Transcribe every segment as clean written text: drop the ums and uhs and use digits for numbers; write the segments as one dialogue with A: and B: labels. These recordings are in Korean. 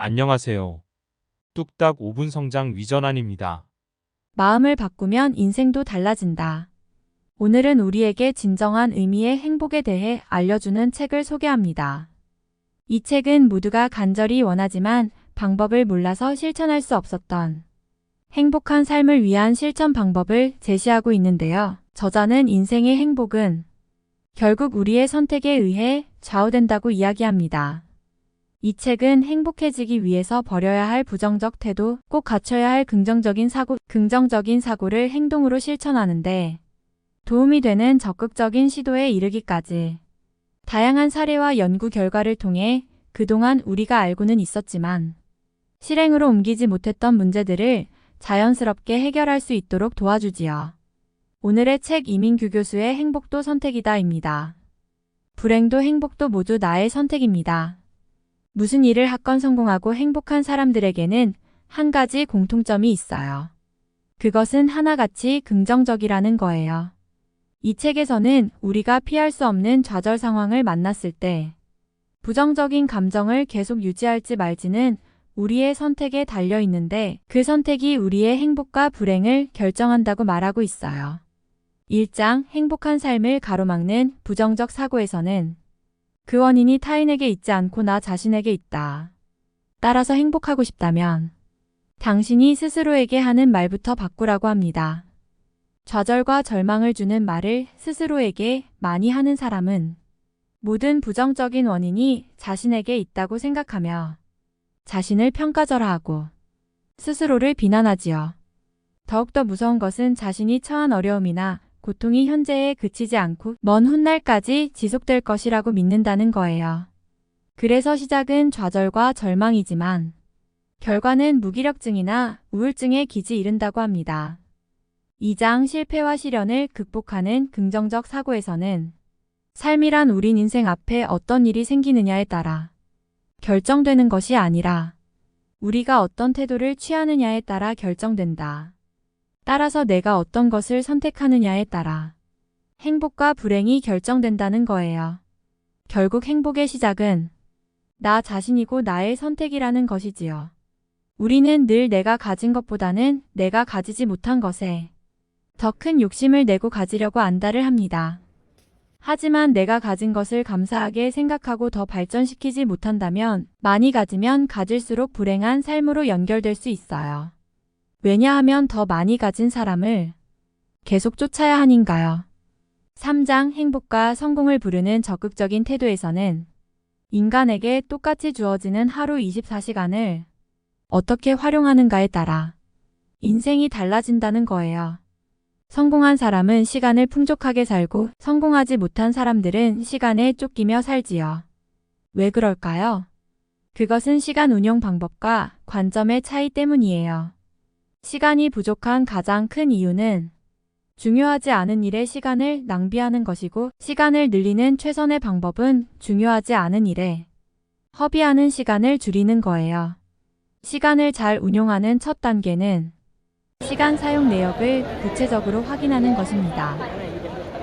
A: 안녕하세요. 뚝딱 5분 성장 위전안입니다.
B: 마음을 바꾸면 인생도 달라진다. 오늘은 우리에게 진정한 의미의 행복에 대해 알려주는 책을 소개합니다. 이 책은 모두가 간절히 원하지만 방법을 몰라서 실천할 수 없었던 행복한 삶을 위한 실천 방법을 제시하고 있는데요. 저자는 인생의 행복은 결국 우리의 선택에 의해 좌우된다고 이야기합니다. 이 책은 행복해지기 위해서 버려야 할 부정적 태도, 꼭 갖춰야 할 긍정적인 사고를 행동으로 실천하는데 도움이 되는 적극적인 시도에 이르기까지 다양한 사례와 연구 결과를 통해 그동안 우리가 알고는 있었지만 실행으로 옮기지 못했던 문제들을 자연스럽게 해결할 수 있도록 도와주지요. 오늘의 책 이민규 교수의 행복도 선택이다입니다. 불행도 행복도 모두 나의 선택입니다. 무슨 일을 하건 성공하고 행복한 사람들에게는 한 가지 공통점이 있어요. 그것은 하나같이 긍정적이라는 거예요. 이 책에서는 우리가 피할 수 없는 좌절 상황을 만났을 때 부정적인 감정을 계속 유지할지 말지는 우리의 선택에 달려 있는데 그 선택이 우리의 행복과 불행을 결정한다고 말하고 있어요. 1장 행복한 삶을 가로막는 부정적 사고에서는 그 원인이 타인에게 있지 않고 나 자신에게 있다. 따라서 행복하고 싶다면 당신이 스스로에게 하는 말부터 바꾸라고 합니다. 좌절과 절망을 주는 말을 스스로에게 많이 하는 사람은 모든 부정적인 원인이 자신에게 있다고 생각하며 자신을 평가절하하고 스스로를 비난하지요. 더욱더 무서운 것은 자신이 처한 어려움이나 고통이 현재에 그치지 않고 먼 훗날까지 지속될 것이라고 믿는다는 거예요. 그래서 시작은 좌절과 절망이지만 결과는 무기력증이나 우울증에 기지 이른다고 합니다. 2장 실패와 시련을 극복하는 긍정적 사고에서는 삶이란 우린 인생 앞에 어떤 일이 생기느냐에 따라 결정되는 것이 아니라 우리가 어떤 태도를 취하느냐에 따라 결정된다. 따라서 내가 어떤 것을 선택하느냐에 따라 행복과 불행이 결정된다는 거예요. 결국 행복의 시작은 나 자신이고 나의 선택이라는 것이지요. 우리는 늘 내가 가진 것보다는 내가 가지지 못한 것에 더 큰 욕심을 내고 가지려고 안달을 합니다. 하지만 내가 가진 것을 감사하게 생각하고 더 발전시키지 못한다면 많이 가지면 가질수록 불행한 삶으로 연결될 수 있어요. 왜냐하면 더 많이 가진 사람을 계속 쫓아야 하니까요. 3장 행복과 성공을 부르는 적극적인 태도에서는 인간에게 똑같이 주어지는 하루 24시간을 어떻게 활용하는가에 따라 인생이 달라진다는 거예요. 성공한 사람은 시간을 풍족하게 살고 성공하지 못한 사람들은 시간에 쫓기며 살지요. 왜 그럴까요? 그것은 시간 운용 방법과 관점의 차이 때문이에요. 시간이 부족한 가장 큰 이유는 중요하지 않은 일에 시간을 낭비하는 것이고 시간을 늘리는 최선의 방법은 중요하지 않은 일에 허비하는 시간을 줄이는 거예요. 시간을 잘 운용하는 첫 단계는 시간 사용 내역을 구체적으로 확인하는 것입니다.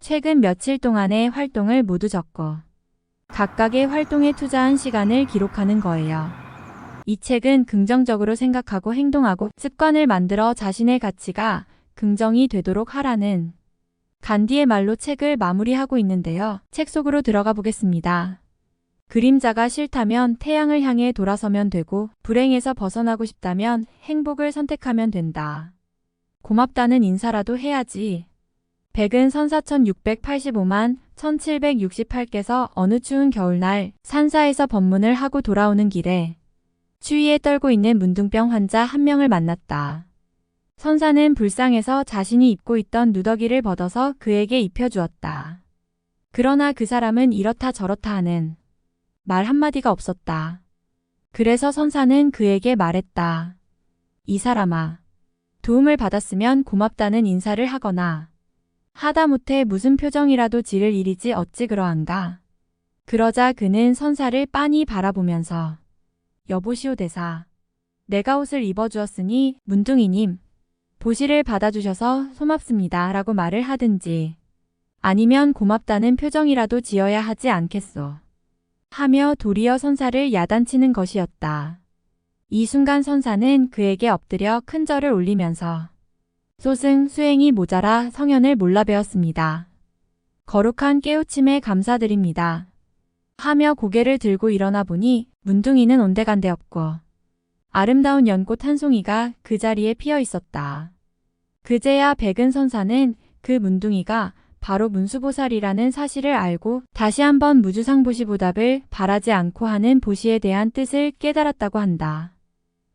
B: 최근 며칠 동안의 활동을 모두 적고 각각의 활동에 투자한 시간을 기록하는 거예요. 이 책은 긍정적으로 생각하고 행동하고 습관을 만들어 자신의 가치가 긍정이 되도록 하라는 간디의 말로 책을 마무리하고 있는데요. 책 속으로 들어가 보겠습니다. 그림자가 싫다면 태양을 향해 돌아서면 되고 불행에서 벗어나고 싶다면 행복을 선택하면 된다. 고맙다는 인사라도 해야지. 백은 선사천 685만 1768개서 어느 추운 겨울날 산사에서 법문을 하고 돌아오는 길에 추위에 떨고 있는 문둥병 환자 한 명을 만났다. 선사는 불쌍해서 자신이 입고 있던 누더기를 벗어서 그에게 입혀주었다. 그러나 그 사람은 이렇다 저렇다 하는 말 한마디가 없었다. 그래서 선사는 그에게 말했다. 이 사람아, 도움을 받았으면 고맙다는 인사를 하거나 하다못해 무슨 표정이라도 지를 일이지 어찌 그러한가. 그러자 그는 선사를 빤히 바라보면서 여보시오 대사, 내가 옷을 입어주었으니 문둥이님, 보시를 받아주셔서 소맙습니다 라고 말을 하든지 아니면 고맙다는 표정이라도 지어야 하지 않겠소. 하며 도리어 선사를 야단치는 것이었다. 이 순간 선사는 그에게 엎드려 큰 절을 올리면서 소승 수행이 모자라 성현을 몰라 배웠습니다. 거룩한 깨우침에 감사드립니다. 하며 고개를 들고 일어나 보니 문둥이는 온데간데 없고 아름다운 연꽃 한 송이가 그 자리에 피어 있었다. 그제야 백은 선사는 그 문둥이가 바로 문수보살이라는 사실을 알고 다시 한번 무주상보시보답을 바라지 않고 하는 보시에 대한 뜻을 깨달았다고 한다.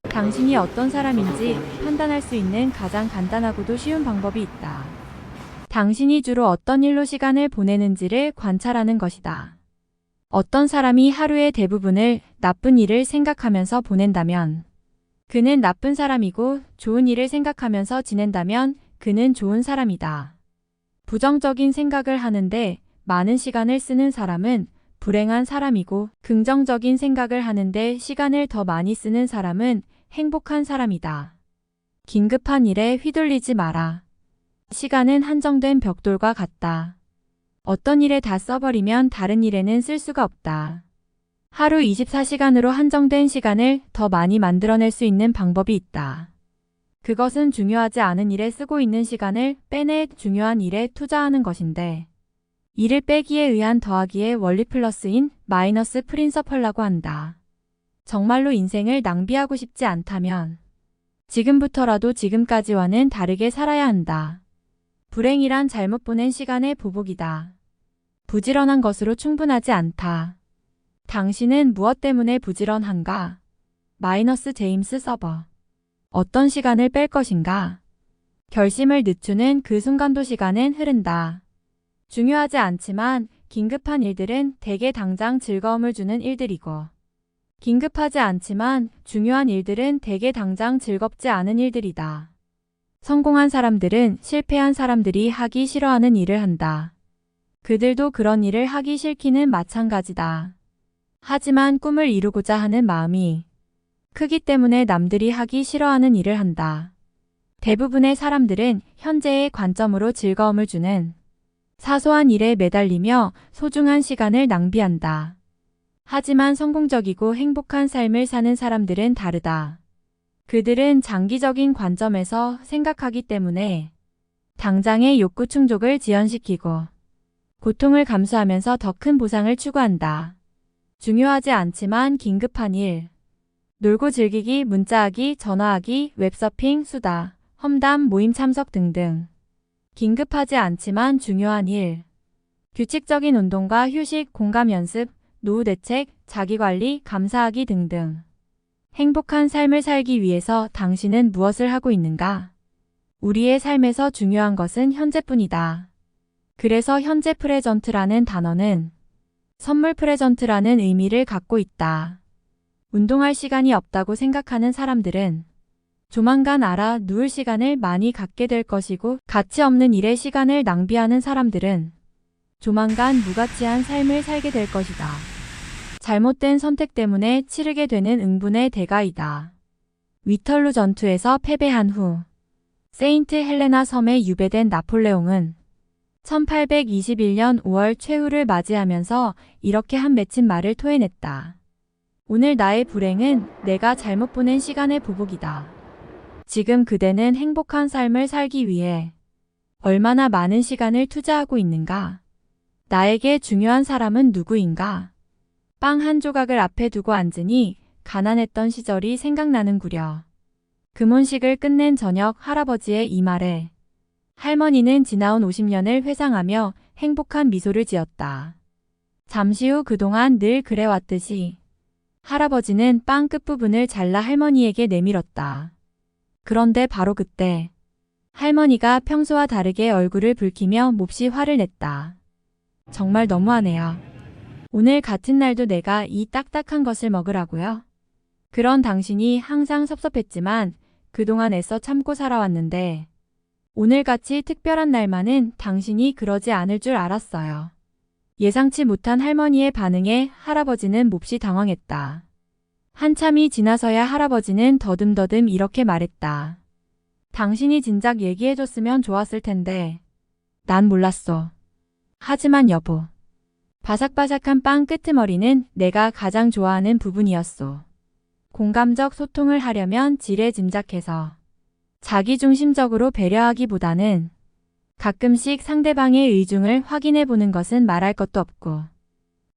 B: 당신이 어떤 사람인지 판단할 수 있는 가장 간단하고도 쉬운 방법이 있다. 당신이 주로 어떤 일로 시간을 보내는지를 관찰하는 것이다. 어떤 사람이 하루의 대부분을 나쁜 일을 생각하면서 보낸다면 그는 나쁜 사람이고, 좋은 일을 생각하면서 지낸다면 그는 좋은 사람이다. 부정적인 생각을 하는데 많은 시간을 쓰는 사람은 불행한 사람이고, 긍정적인 생각을 하는데 시간을 더 많이 쓰는 사람은 행복한 사람이다. 긴급한 일에 휘둘리지 마라. 시간은 한정된 벽돌과 같다. 어떤 일에 다 써버리면 다른 일에는 쓸 수가 없다. 하루 24시간으로 한정된 시간을 더 많이 만들어낼 수 있는 방법이 있다. 그것은 중요하지 않은 일에 쓰고 있는 시간을 빼내 중요한 일에 투자하는 것인데, 이를 빼기에 의한 더하기의 원리 플러스인 마이너스 프린서펄라고 한다. 정말로 인생을 낭비하고 싶지 않다면 지금부터라도 지금까지와는 다르게 살아야 한다. 불행이란 잘못 보낸 시간의 보복이다. 부지런한 것으로 충분하지 않다. 당신은 무엇 때문에 부지런한가? 마이너스 제임스 서버. 어떤 시간을 뺄 것인가? 결심을 늦추는 그 순간도 시간은 흐른다. 중요하지 않지만 긴급한 일들은 대개 당장 즐거움을 주는 일들이고, 긴급하지 않지만 중요한 일들은 대개 당장 즐겁지 않은 일들이다. 성공한 사람들은 실패한 사람들이 하기 싫어하는 일을 한다. 그들도 그런 일을 하기 싫기는 마찬가지다. 하지만 꿈을 이루고자 하는 마음이 크기 때문에 남들이 하기 싫어하는 일을 한다. 대부분의 사람들은 현재의 관점으로 즐거움을 주는 사소한 일에 매달리며 소중한 시간을 낭비한다. 하지만 성공적이고 행복한 삶을 사는 사람들은 다르다. 그들은 장기적인 관점에서 생각하기 때문에 당장의 욕구 충족을 지연시키고 고통을 감수하면서 더 큰 보상을 추구한다. 중요하지 않지만 긴급한 일, 놀고 즐기기, 문자하기, 전화하기, 웹서핑, 수다, 험담, 모임 참석 등등. 긴급하지 않지만 중요한 일, 규칙적인 운동과 휴식, 공감 연습, 노후 대책, 자기관리, 감사하기 등등. 행복한 삶을 살기 위해서 당신은 무엇을 하고 있는가? 우리의 삶에서 중요한 것은 현재뿐이다. 그래서 현재 프레전트라는 단어는 선물 프레전트라는 의미를 갖고 있다. 운동할 시간이 없다고 생각하는 사람들은 조만간 알아 누울 시간을 많이 갖게 될 것이고, 가치 없는 일에 시간을 낭비하는 사람들은 조만간 무가치한 삶을 살게 될 것이다. 잘못된 선택 때문에 치르게 되는 응분의 대가이다. 위털루 전투에서 패배한 후 세인트 헬레나 섬에 유배된 나폴레옹은 1821년 5월 최후를 맞이하면서 이렇게 한 맺힌 말을 토해냈다. 오늘 나의 불행은 내가 잘못 보낸 시간의 보복이다. 지금 그대는 행복한 삶을 살기 위해 얼마나 많은 시간을 투자하고 있는가? 나에게 중요한 사람은 누구인가? 빵 한 조각을 앞에 두고 앉으니 가난했던 시절이 생각나는구려. 금혼식을 끝낸 저녁 할아버지의 이 말에 할머니는 지나온 50년을 회상하며 행복한 미소를 지었다. 잠시 후 그동안 늘 그래왔듯이 할아버지는 빵 끝부분을 잘라 할머니에게 내밀었다. 그런데 바로 그때 할머니가 평소와 다르게 얼굴을 붉히며 몹시 화를 냈다. 정말 너무하네요. 오늘 같은 날도 내가 이 딱딱한 것을 먹으라고요? 그런 당신이 항상 섭섭했지만 그동안 애써 참고 살아왔는데 오늘같이 특별한 날만은 당신이 그러지 않을 줄 알았어요. 예상치 못한 할머니의 반응에 할아버지는 몹시 당황했다. 한참이 지나서야 할아버지는 더듬더듬 이렇게 말했다. 당신이 진작 얘기해줬으면 좋았을 텐데. 난 몰랐어. 하지만 여보. 바삭바삭한 빵 끄트머리는 내가 가장 좋아하는 부분이었소. 공감적 소통을 하려면 지레 짐작해서 자기중심적으로 배려하기보다는 가끔씩 상대방의 의중을 확인해 보는 것은 말할 것도 없고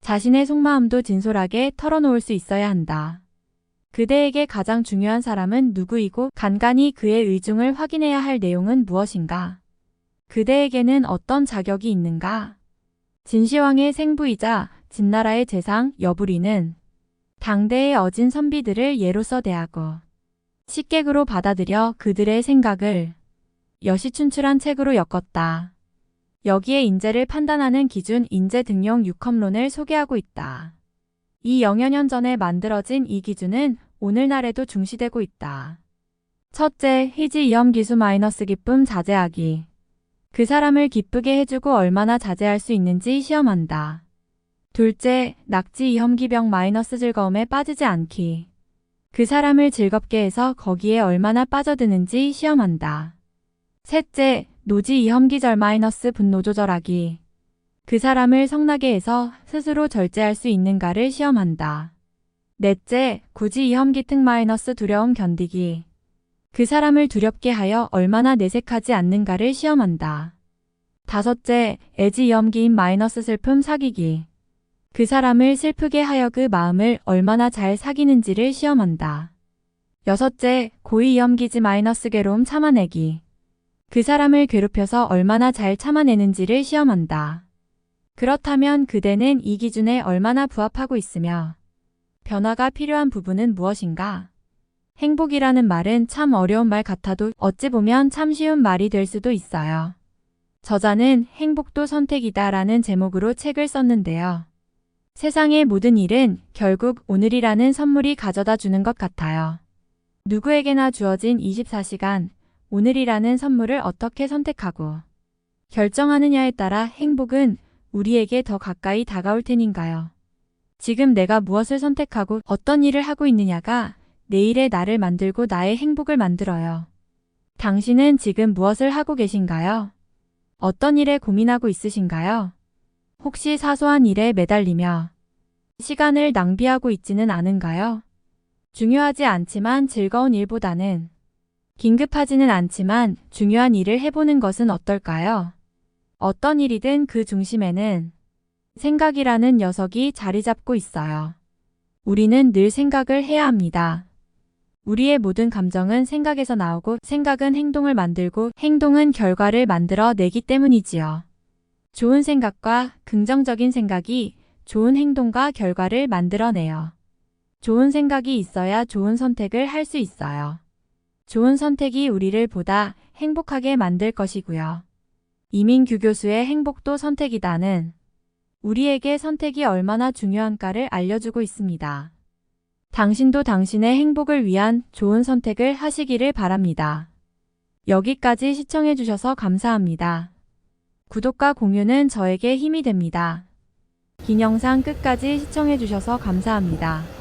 B: 자신의 속마음도 진솔하게 털어놓을 수 있어야 한다. 그대에게 가장 중요한 사람은 누구이고 간간히 그의 의중을 확인해야 할 내용은 무엇인가? 그대에게는 어떤 자격이 있는가? 진시황의 생부이자 진나라의 재상 여부리는 당대의 어진 선비들을 예로서 대하고 식객으로 받아들여 그들의 생각을 여시춘출한 책으로 엮었다. 여기에 인재를 판단하는 기준 인재 등용 6험론을 소개하고 있다. 이 영여 년 전에 만들어진 이 기준은 오늘날에도 중시되고 있다. 첫째, 희지 이험기수 마이너스 기쁨 자제하기. 그 사람을 기쁘게 해주고 얼마나 자제할 수 있는지 시험한다. 둘째, 낙지 이험기병 마이너스 즐거움에 빠지지 않기. 그 사람을 즐겁게 해서 거기에 얼마나 빠져드는지 시험한다. 셋째, 노지 이험기절 마이너스 분노 조절하기. 그 사람을 성나게 해서 스스로 절제할 수 있는가를 시험한다. 넷째, 굳이 이험기특 마이너스 두려움 견디기. 그 사람을 두렵게 하여 얼마나 내색하지 않는가를 시험한다. 다섯째, 애지 이험기인 마이너스 슬픔 사귀기. 그 사람을 슬프게 하여 그 마음을 얼마나 잘 사귀는지를 시험한다. 여섯째, 고의 이험기지 마이너스 괴로움 참아내기. 그 사람을 괴롭혀서 얼마나 잘 참아내는지를 시험한다. 그렇다면 그대는 이 기준에 얼마나 부합하고 있으며 변화가 필요한 부분은 무엇인가? 행복이라는 말은 참 어려운 말 같아도 어찌 보면 참 쉬운 말이 될 수도 있어요. 저자는 행복도 선택이다 라는 제목으로 책을 썼는데요. 세상의 모든 일은 결국 오늘이라는 선물이 가져다 주는 것 같아요. 누구에게나 주어진 24시간, 오늘이라는 선물을 어떻게 선택하고 결정하느냐에 따라 행복은 우리에게 더 가까이 다가올 테니까요. 지금 내가 무엇을 선택하고 어떤 일을 하고 있느냐가 내일의 나를 만들고 나의 행복을 만들어요. 당신은 지금 무엇을 하고 계신가요? 어떤 일에 고민하고 있으신가요? 혹시 사소한 일에 매달리며 시간을 낭비하고 있지는 않은가요? 중요하지 않지만 즐거운 일보다는 긴급하지는 않지만 중요한 일을 해보는 것은 어떨까요? 어떤 일이든 그 중심에는 생각이라는 녀석이 자리 잡고 있어요. 우리는 늘 생각을 해야 합니다. 우리의 모든 감정은 생각에서 나오고 생각은 행동을 만들고 행동은 결과를 만들어 내기 때문이지요. 좋은 생각과 긍정적인 생각이 좋은 행동과 결과를 만들어내요. 좋은 생각이 있어야 좋은 선택을 할 수 있어요. 좋은 선택이 우리를 보다 행복하게 만들 것이고요. 이민규 교수의 행복도 선택이다는 우리에게 선택이 얼마나 중요한가를 알려주고 있습니다. 당신도 당신의 행복을 위한 좋은 선택을 하시기를 바랍니다. 여기까지 시청해주셔서 감사합니다. 구독과 공유는 저에게 힘이 됩니다. 긴 영상 끝까지 시청해주셔서 감사합니다.